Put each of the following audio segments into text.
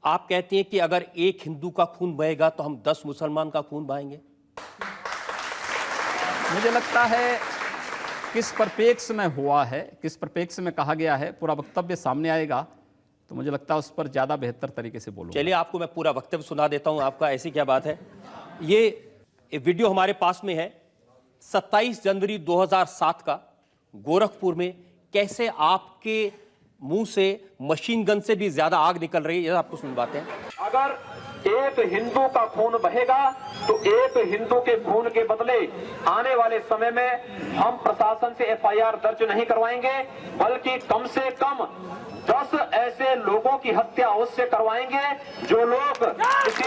आप कहते हैं कि अगर एक हिंदू का खून बहेगा तो हम 10 मुसलमान का खून बहाएंगे। मुझे लगता है किस परिप्रेक्ष्य में हुआ है, किस परिप्रेक्ष्य में कहा गया है, पूरा वक्तव्य सामने आएगा तो मुझे लगता है उस पर ज़्यादा बेहतर तरीके से बोलूंगा। चलिए आपको मैं पूरा वक्तव्य सुना देता हूं आपका, ऐसी क्या बात है। ये वीडियो हमारे पास में है 27 जनवरी 2007 का, गोरखपुर में कैसे आपके मुंह से मशीन गन से भी ज्यादा आग निकल रही है, ये आपको सुनवाते हैं। अगर एक हिंदू का खून बहेगा तो एक हिंदू के खून के बदले आने वाले समय में हम प्रशासन से एफआईआर दर्ज नहीं करवाएंगे, बल्कि कम से कम 10 ऐसे लोगों की हत्या अवश्य करवाएंगे जो लोग किसी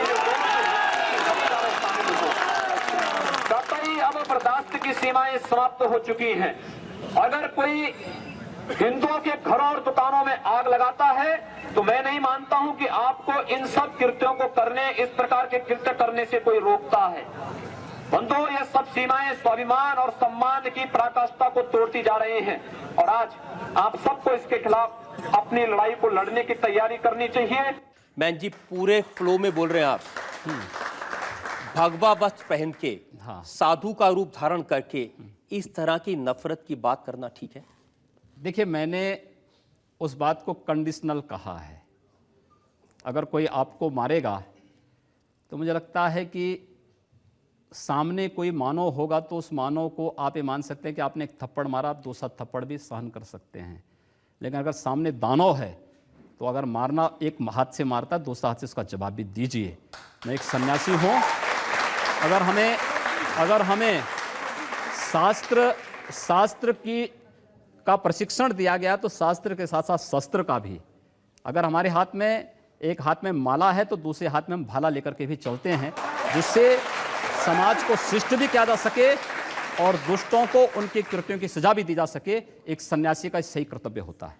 कतई अब बर्दाश्त की सीमाएं समाप्त हो चुकी हैं। अगर कोई हिंदुओं के घरों और दुकानों में आग लगाता है तो मैं नहीं मानता हूं कि आपको इन सब कृत्यों को करने, इस प्रकार के कृत्य करने से कोई रोकता है। बंधुओं, ये सब सीमाएं स्वाभिमान और सम्मान की पराकाष्ठा को तोड़ती जा रही हैं और आज आप सबको इसके खिलाफ अपनी लड़ाई को लड़ने की तैयारी करनी चाहिए। मैन जी पूरे फ्लो में बोल रहे हैं आप। भगवा वस्त्र पहन के, हाँ। साधु का रूप धारण करके इस तरह की नफरत की बात करना ठीक है? देखिए, मैंने उस बात को कंडीशनल कहा है। अगर कोई आपको मारेगा तो मुझे लगता है कि सामने कोई मानव होगा तो उस मानव को आप ये मान सकते हैं कि आपने एक थप्पड़ मारा, आप दूसरा थप्पड़ भी सहन कर सकते हैं। लेकिन अगर सामने दानव है तो अगर मारना, एक हाथ से मारता है दूसरा हाथ से उसका जवाब भी दीजिए। मैं एक सन्यासी हूँ। अगर हमें शास्त्र का प्रशिक्षण दिया गया तो शास्त्र के साथ साथ शस्त्र का भी। अगर हमारे हाथ में, एक हाथ में माला है तो दूसरे हाथ में हम भाला लेकर के भी चलते हैं, जिससे समाज को शिष्ट भी किया जा सके और दुष्टों को उनके कृत्यों की सजा भी दी जा सके। एक सन्यासी का सही कर्तव्य होता है।